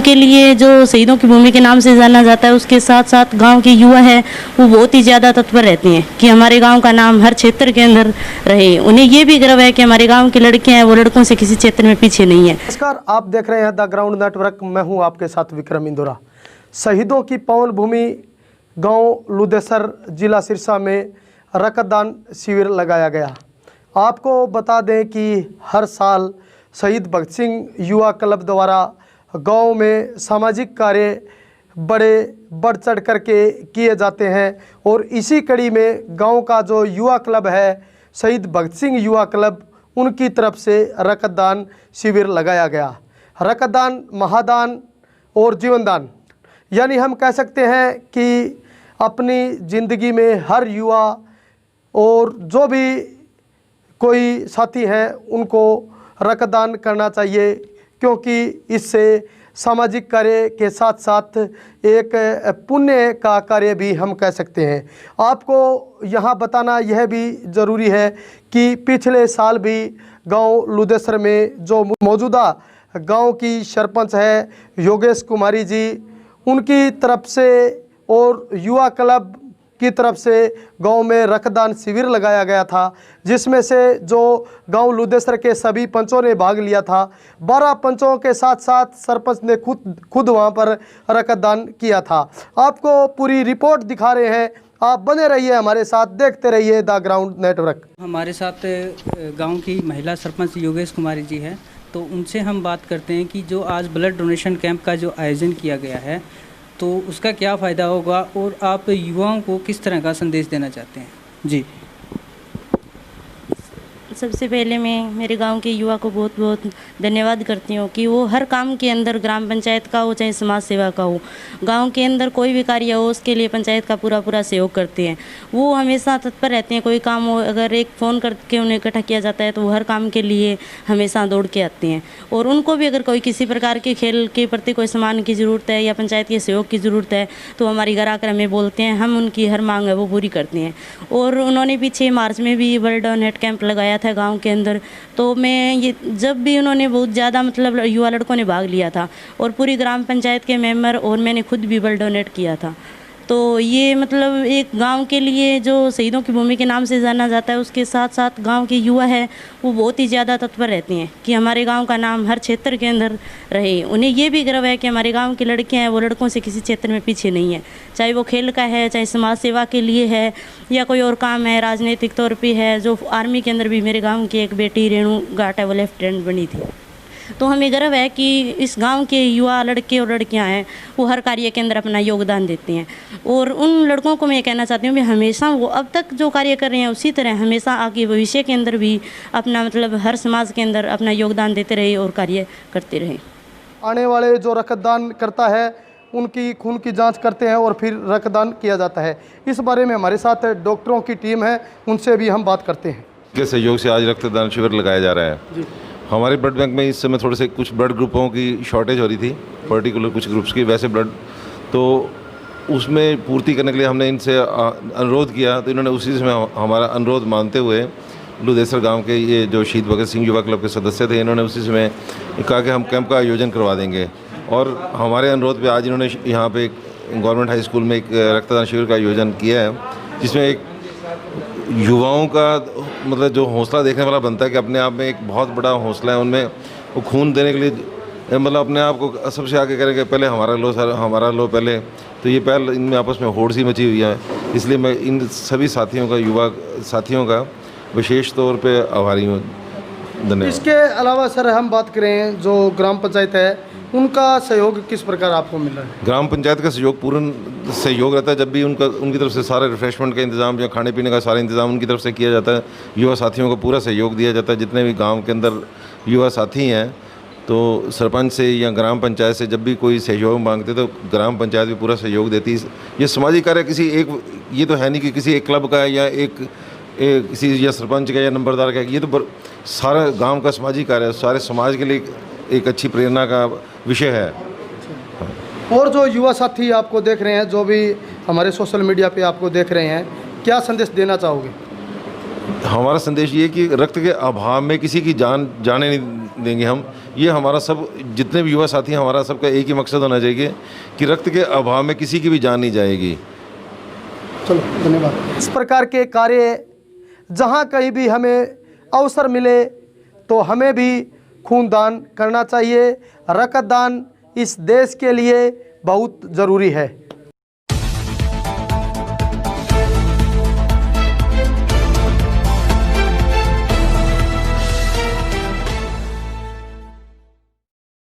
के लिए जो शहीदों की भूमि के नाम से जाना जाता है, उसके साथ साथ गांव के युवा हैं वो बहुत ही ज़्यादा तत्पर रहते हैं कि हमारे गांव का नाम हर क्षेत्र के अंदर रहे। उन्हें ये भी गर्व है कि हमारे गांव के लड़के हैं वो लड़कों से किसी क्षेत्र में पीछे नहीं है। नमस्कार, आप देख रहे हैं द ग्राउंड नेटवर्क। मैं हूं आपके साथ विक्रम इंदौरा। शहीदों की पावन भूमि गांव लुदेसर जिला सिरसा में रक्तदान शिविर लगाया गया। आपको बता दें कि हर साल शहीद भगत सिंह युवा क्लब द्वारा गांव में सामाजिक कार्य बढ़ चढ़ करके किए जाते हैं और इसी कड़ी में गांव का जो युवा क्लब है शहीद भगत सिंह युवा क्लब, उनकी तरफ से रक्तदान शिविर लगाया गया। रक्तदान, महादान और जीवनदान, यानी हम कह सकते हैं कि अपनी ज़िंदगी में हर युवा और जो भी कोई साथी हैं उनको रक्तदान करना चाहिए, क्योंकि इससे सामाजिक कार्य के साथ साथ एक पुण्य का कार्य भी हम कह सकते हैं। आपको यहाँ बताना यह भी ज़रूरी है कि पिछले साल भी गांव लुदेसर में जो मौजूदा गांव की सरपंच है योगेश कुमारी जी, उनकी तरफ से और युवा क्लब की तरफ से गांव में रक्तदान शिविर लगाया गया था, जिसमें से जो गांव लुदेसर के सभी पंचों ने भाग लिया था। 12 पंचों के साथ साथ सरपंच ने खुद वहां पर रक्तदान किया था। आपको पूरी रिपोर्ट दिखा रहे हैं, आप बने रहिए हमारे साथ, देखते रहिए द ग्राउंड नेटवर्क। हमारे साथ गांव की महिला सरपंच योगेश कुमारी जी है, तो उनसे हम बात करते हैं कि जो आज ब्लड डोनेशन कैंप का जो आयोजन किया गया है तो उसका क्या फ़ायदा होगा और आप युवाओं को किस तरह का संदेश देना चाहते हैं। जी, सबसे पहले मैं मेरे गांव के युवा को बहुत बहुत धन्यवाद करती हूँ कि वो हर काम के अंदर, ग्राम पंचायत का हो चाहे समाज सेवा का हो, गांव के अंदर कोई भी कार्य हो उसके लिए पंचायत का पूरा सहयोग करते हैं। वो हमेशा तत्पर रहते हैं। कोई काम हो, अगर एक फ़ोन करके उन्हें इकट्ठा किया जाता है तो वो हर काम के लिए हमेशा दौड़ के आते हैं। और उनको भी अगर कोई किसी प्रकार के खेल के प्रति कोई सामान की ज़रूरत है या पंचायत के सहयोग की ज़रूरत है तो हमारी घर आकर हमें बोलते हैं, हम उनकी हर मांग है वो पूरी करते हैं। और उन्होंने पीछे मार्च में भी ब्लड डोनेट कैंप लगाया था गांव के अंदर, तो मैं ये जब भी उन्होंने बहुत ज़्यादा मतलब युवा लड़कों ने भाग लिया था और पूरी ग्राम पंचायत के मेंबर और मैंने खुद भी ब्लड डोनेट किया था। तो ये मतलब एक गांव के लिए जो शहीदों की भूमि के नाम से जाना जाता है, उसके साथ साथ गांव के युवा है वो बहुत ही ज़्यादा तत्पर रहते हैं कि हमारे गांव का नाम हर क्षेत्र के अंदर रहे। उन्हें ये भी गर्व है कि हमारे गांव के लड़के हैं वो लड़कों से किसी क्षेत्र में पीछे नहीं है, चाहे वो खेल का है, चाहे समाज सेवा के लिए है या कोई और काम है, राजनीतिक तौर पर है। जो आर्मी के अंदर भी मेरे गाँव की एक बेटी रेणु घाट है वो लेफ्टिनेंट बनी थी। तो हमें गर्व है कि इस गांव के युवा लड़के और लड़कियां हैं वो हर कार्य के अंदर अपना योगदान देते हैं। और उन लड़कों को मैं ये कहना चाहती हूँ कि हमेशा वो अब तक जो कार्य कर रहे हैं उसी तरह हमेशा आगे भविष्य के अंदर भी अपना मतलब हर समाज के अंदर अपना योगदान देते रहे और कार्य करते रहे। आने वाले जो रक्तदान करता है उनकी खून की जांच करते हैं और फिर रक्तदान किया जाता है। इस बारे में हमारे साथ डॉक्टरों की टीम है, उनसे भी हम बात करते हैं। के सहयोग से आज रक्तदान शिविर लगाया जा रहा है। हमारे ब्लड बैंक में इस समय थोड़े से कुछ ब्लड ग्रुपों की शॉर्टेज हो रही थी, पर्टिकुलर कुछ ग्रुप्स की, वैसे ब्लड, तो उसमें पूर्ति करने के लिए हमने इनसे अनुरोध किया, तो इन्होंने उसी से हमारा अनुरोध मानते हुए लुदेसर गांव के ये जो शहीद भगत सिंह युवा क्लब के सदस्य थे, इन्होंने उसी समय कहा कि हम कैंप का आयोजन करवा देंगे। और हमारे अनुरोध पे आज इन्होंने यहाँ पे गवर्नमेंट हाई स्कूल में एक रक्तदान शिविर का आयोजन किया है, जिसमें एक युवाओं का मतलब जो हौसला देखने वाला बनता है कि अपने आप में एक बहुत बड़ा हौसला है उनमें, वो खून देने के लिए मतलब अपने आप को सबसे आगे करेंगे, पहले हमारा लो सर, हमारा लो पहले। तो ये पहल इनमें आपस में होड़ सी मची हुई है, इसलिए मैं इन सभी साथियों का, युवा साथियों का विशेष तौर पे आभारी हूँ। धन्यवाद। इसके अलावा सर हम बात करें जो ग्राम पंचायत है उनका सहयोग किस प्रकार आपको मिल रहा है? ग्राम पंचायत का सहयोग पूर्ण सहयोग रहता है। जब भी उनकी तरफ से सारा रिफ्रेशमेंट का इंतज़ाम या खाने पीने का सारा इंतज़ाम उनकी तरफ से किया जाता है। युवा साथियों को पूरा सहयोग दिया जाता है। जितने भी गांव के अंदर युवा साथी हैं तो सरपंच से या ग्राम पंचायत से जब भी कोई सहयोग मांगते तो ग्राम पंचायत भी पूरा सहयोग देती है। ये सामाजिक कार्य किसी एक, ये तो है नहीं कि किसी एक क्लब का है या किसी या सरपंच का या नंबरदार का, ये तो सारा गाँव का सामाजिक कार्य है, सारे समाज के लिए एक अच्छी प्रेरणा का विषय है। और जो युवा साथी आपको देख रहे हैं, जो भी हमारे सोशल मीडिया पे आपको देख रहे हैं, क्या संदेश देना चाहोगे? हमारा संदेश ये है कि रक्त के अभाव में किसी की जान जाने नहीं देंगे हम। ये हमारा सब जितने भी युवा साथी हैं, हमारा सबका एक ही मकसद होना चाहिए कि रक्त के अभाव में किसी की भी जान नहीं जाएगी। चलो धन्यवाद। इस प्रकार के कार्य जहाँ कहीं भी हमें अवसर मिले तो हमें भी खूनदान करना चाहिए। रक्तदान इस देश के लिए बहुत ज़रूरी है।